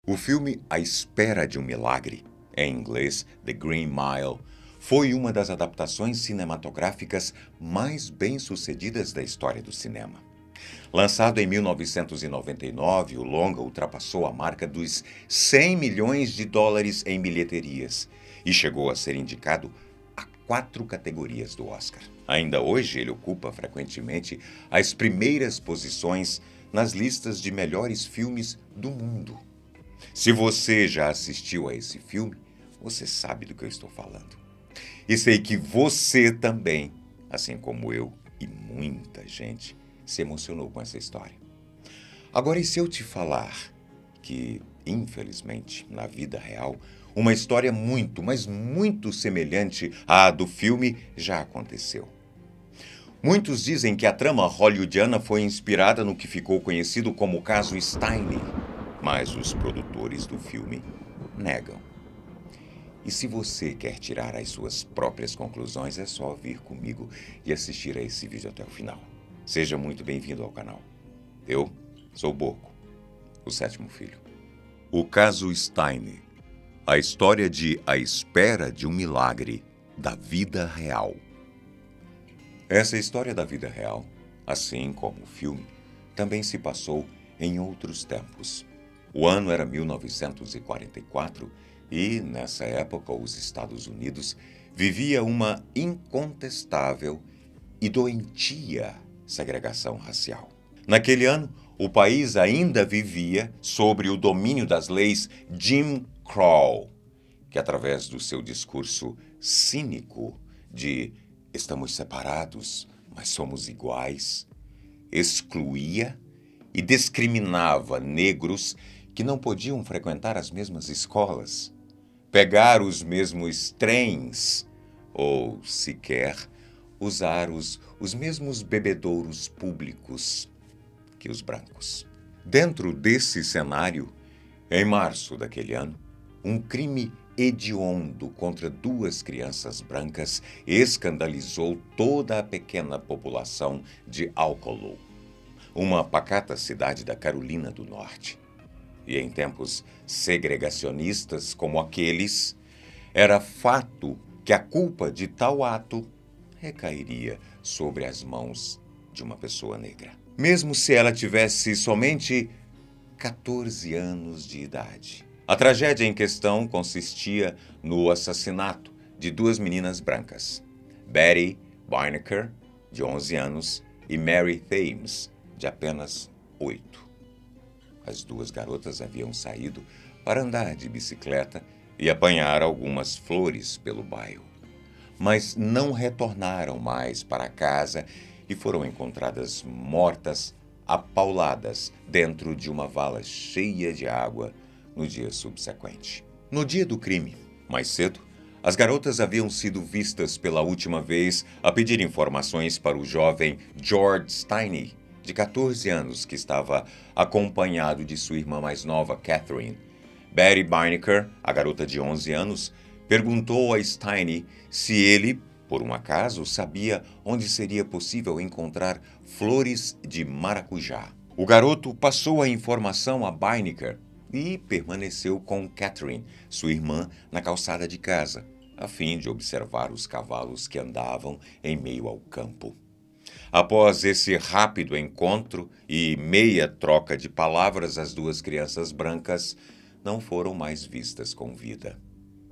O filme A Espera de um Milagre, em inglês The Green Mile, foi uma das adaptações cinematográficas mais bem-sucedidas da história do cinema. Lançado em 1999, o longa ultrapassou a marca dos 100 milhões de dólares em bilheterias e chegou a ser indicado a 4 categorias do Oscar. Ainda hoje, ele ocupa frequentemente as primeiras posições nas listas de melhores filmes do mundo. Se você já assistiu a esse filme, você sabe do que eu estou falando. E sei que você também, assim como eu e muita gente, se emocionou com essa história. Agora, e se eu te falar que, infelizmente, na vida real, uma história muito, mas muito semelhante à do filme já aconteceu? Muitos dizem que a trama hollywoodiana foi inspirada no que ficou conhecido como o caso Steiny, mas os produtores do filme negam. E se você quer tirar as suas próprias conclusões, é só vir comigo e assistir a esse vídeo até o final. Seja muito bem-vindo ao canal. Eu sou Boco, o 7º filho. O caso Steiny, a história de A Espera de um Milagre da vida real. Essa história da vida real, assim como o filme, também se passou em outros tempos. O ano era 1944 e, nessa época, os Estados Unidos vivia uma incontestável e doentia segregação racial. Naquele ano, o país ainda vivia sob o domínio das leis Jim Crow, que, através do seu discurso cínico de "estamos separados, mas somos iguais", excluía e discriminava negros que não podiam frequentar as mesmas escolas, pegar os mesmos trens ou, sequer, usar os mesmos bebedouros públicos que os brancos. Dentro desse cenário, em março daquele ano, um crime hediondo contra 2 crianças brancas escandalizou toda a pequena população de Alcolu, uma pacata cidade da Carolina do Norte. E em tempos segregacionistas como aqueles, era fato que a culpa de tal ato recairia sobre as mãos de uma pessoa negra, mesmo se ela tivesse somente 14 anos de idade. A tragédia em questão consistia no assassinato de 2 meninas brancas, Betty Bineker, de 11 anos, e Mary Thames, de apenas 8. As 2 garotas haviam saído para andar de bicicleta e apanhar algumas flores pelo bairro, mas não retornaram mais para casa e foram encontradas mortas a pauladas dentro de uma vala cheia de água no dia subsequente. No dia do crime, mais cedo, as garotas haviam sido vistas pela última vez a pedir informações para o jovem George Steiny, de 14 anos, que estava acompanhado de sua irmã mais nova, Catherine. Betty Bineker, a garota de 11 anos, perguntou a Steiny se ele, por um acaso, sabia onde seria possível encontrar flores de maracujá. O garoto passou a informação a Bineker e permaneceu com Catherine, sua irmã, na calçada de casa, a fim de observar os cavalos que andavam em meio ao campo. Após esse rápido encontro e meia troca de palavras, as 2 crianças brancas não foram mais vistas com vida.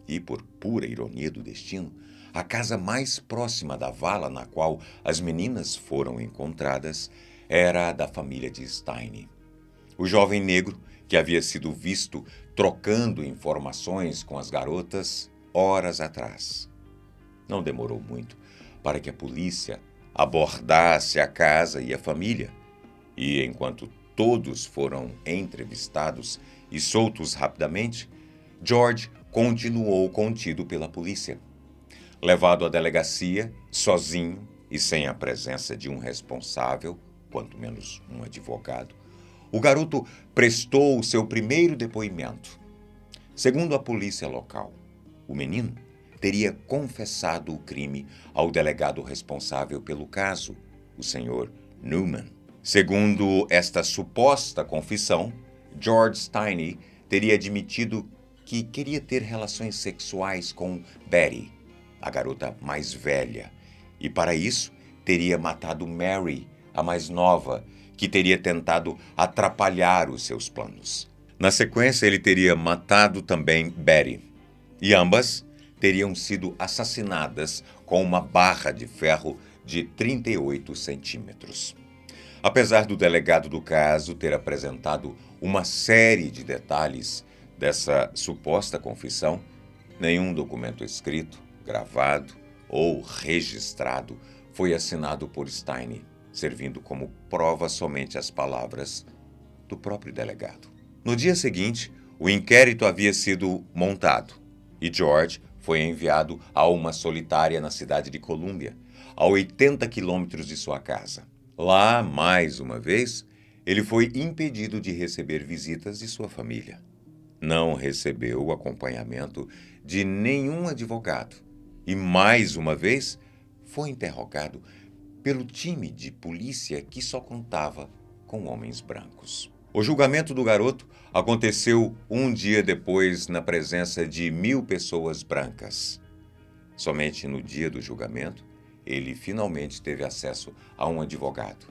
E, por pura ironia do destino, a casa mais próxima da vala na qual as meninas foram encontradas era a da família de Steiny. O jovem negro, que havia sido visto trocando informações com as garotas horas atrás. Não demorou muito para que a polícia abordasse a casa e a família, e enquanto todos foram entrevistados e soltos rapidamente, George continuou contido pela polícia. Levado à delegacia, sozinho e sem a presença de um responsável, quanto menos um advogado, o garoto prestou o seu primeiro depoimento. Segundo a polícia local, o menino teria confessado o crime ao delegado responsável pelo caso, o Sr. Newman. Segundo esta suposta confissão, George Steiny teria admitido que queria ter relações sexuais com Betty, a garota mais velha, e para isso teria matado Mary, a mais nova, que teria tentado atrapalhar os seus planos. Na sequência, ele teria matado também Betty, e ambas teriam sido assassinadas com uma barra de ferro de 38 centímetros. Apesar do delegado do caso ter apresentado uma série de detalhes dessa suposta confissão, nenhum documento escrito, gravado ou registrado foi assinado por Stein, servindo como prova somente as palavras do próprio delegado. No dia seguinte, o inquérito havia sido montado e George foi enviado a uma solitária na cidade de Columbia, a 80 quilômetros de sua casa. Lá, mais uma vez, ele foi impedido de receber visitas de sua família. Não recebeu o acompanhamento de nenhum advogado e, mais uma vez, foi interrogado pelo time de polícia que só contava com homens brancos. O julgamento do garoto aconteceu um dia depois na presença de 1.000 pessoas brancas. Somente no dia do julgamento, ele finalmente teve acesso a um advogado,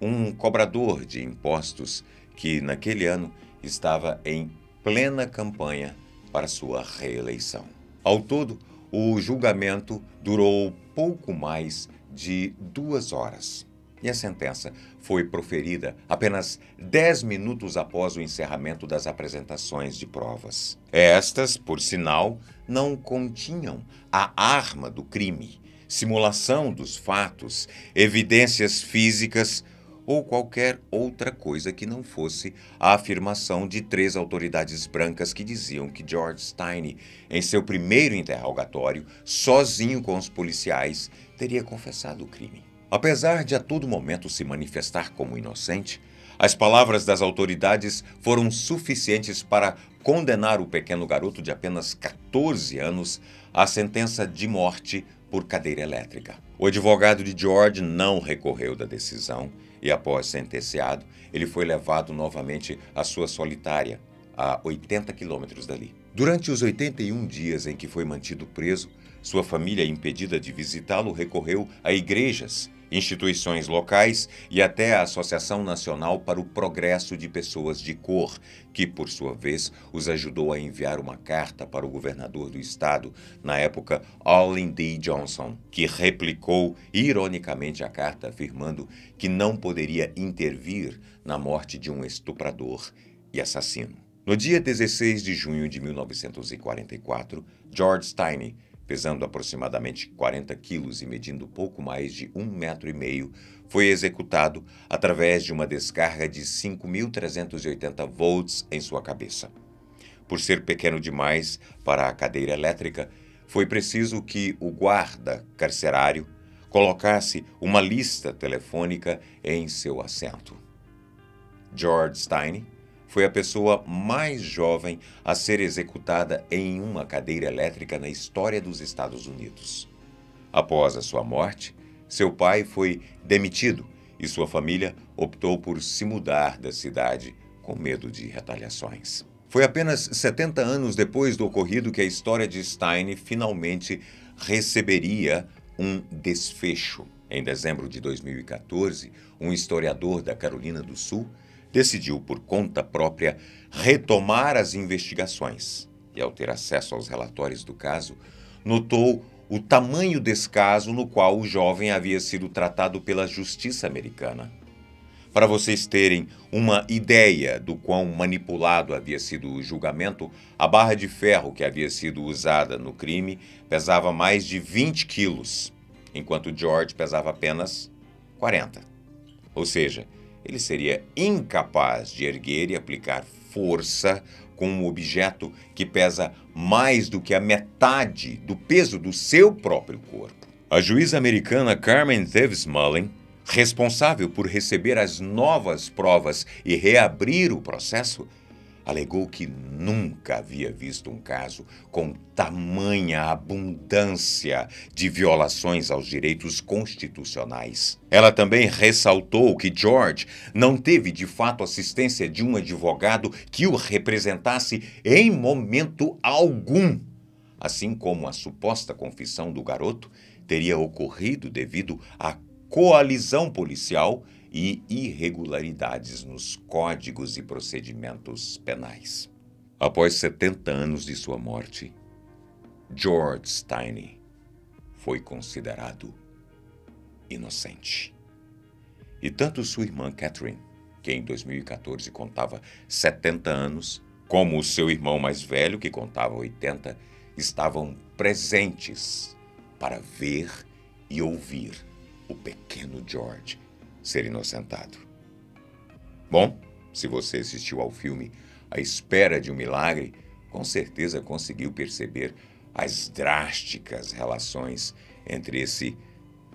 um cobrador de impostos que, naquele ano, estava em plena campanha para sua reeleição. Ao todo, o julgamento durou pouco mais de 2 horas. E a sentença foi proferida apenas 10 minutos após o encerramento das apresentações de provas. Estas, por sinal, não continham a arma do crime, simulação dos fatos, evidências físicas ou qualquer outra coisa que não fosse a afirmação de 3 autoridades brancas que diziam que George Stein, em seu primeiro interrogatório, sozinho com os policiais, teria confessado o crime. Apesar de a todo momento se manifestar como inocente, as palavras das autoridades foram suficientes para condenar o pequeno garoto de apenas 14 anos à sentença de morte por cadeira elétrica. O advogado de George não recorreu da decisão e, após sentenciado, ele foi levado novamente à sua solitária, a 80 quilômetros dali. Durante os 81 dias em que foi mantido preso, sua família, impedida de visitá-lo, recorreu a igrejas, instituições locais e até a Associação Nacional para o Progresso de Pessoas de Cor, que, por sua vez, os ajudou a enviar uma carta para o governador do estado, na época Olin D. Johnson, que replicou ironicamente a carta, afirmando que não poderia intervir na morte de um estuprador e assassino. No dia 16 de junho de 1944, George Stein, pesando aproximadamente 40 quilos e medindo pouco mais de 1,5 metros, foi executado através de uma descarga de 5.380 volts em sua cabeça. Por ser pequeno demais para a cadeira elétrica, foi preciso que o guarda carcerário colocasse uma lista telefônica em seu assento. George Stein foi a pessoa mais jovem a ser executada em uma cadeira elétrica na história dos Estados Unidos. Após a sua morte, seu pai foi demitido e sua família optou por se mudar da cidade com medo de retaliações. Foi apenas 70 anos depois do ocorrido que a história de Stein finalmente receberia um desfecho. Em dezembro de 2014, um historiador da Carolina do Sul decidiu, por conta própria, retomar as investigações e, ao ter acesso aos relatórios do caso, notou o tamanho descaso no qual o jovem havia sido tratado pela justiça americana. Para vocês terem uma ideia do quão manipulado havia sido o julgamento, a barra de ferro que havia sido usada no crime pesava mais de 20 quilos, enquanto George pesava apenas 40. Ou seja, ele seria incapaz de erguer e aplicar força com um objeto que pesa mais do que a metade do peso do seu próprio corpo. A juíza americana Carmen Thewes Mullen, responsável por receber as novas provas e reabrir o processo, alegou que nunca havia visto um caso com tamanha abundância de violações aos direitos constitucionais. Ela também ressaltou que George não teve de fato assistência de um advogado que o representasse em momento algum, assim como a suposta confissão do garoto teria ocorrido devido à coalizão policial e irregularidades nos códigos e procedimentos penais. Após 70 anos de sua morte, George Steiny foi considerado inocente. E tanto sua irmã Catherine, que em 2014 contava 70 anos, como o seu irmão mais velho, que contava 80, estavam presentes para ver e ouvir o pequeno George ser inocentado. Bom, se você assistiu ao filme A Espera de um Milagre, com certeza conseguiu perceber as drásticas relações entre esse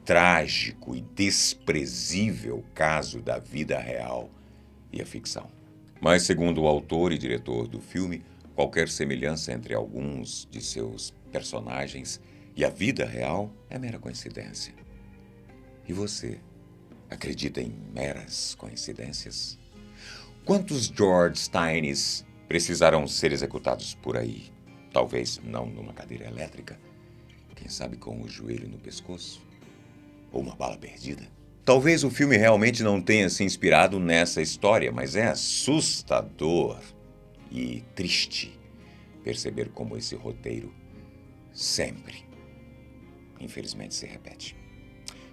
trágico e desprezível caso da vida real e a ficção. Mas, segundo o autor e diretor do filme, qualquer semelhança entre alguns de seus personagens e a vida real é mera coincidência. E você? Acredita em meras coincidências? Quantos George Steinys precisarão ser executados por aí? Talvez não numa cadeira elétrica. Quem sabe com o joelho no pescoço? Ou uma bala perdida? Talvez o filme realmente não tenha se inspirado nessa história, mas é assustador e triste perceber como esse roteiro sempre, infelizmente, se repete.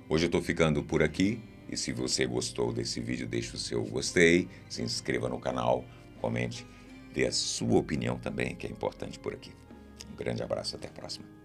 Hoje eu estou ficando por aqui. E se você gostou desse vídeo, deixe o seu gostei, se inscreva no canal, comente, dê a sua opinião também, que é importante por aqui. Um grande abraço, até a próxima.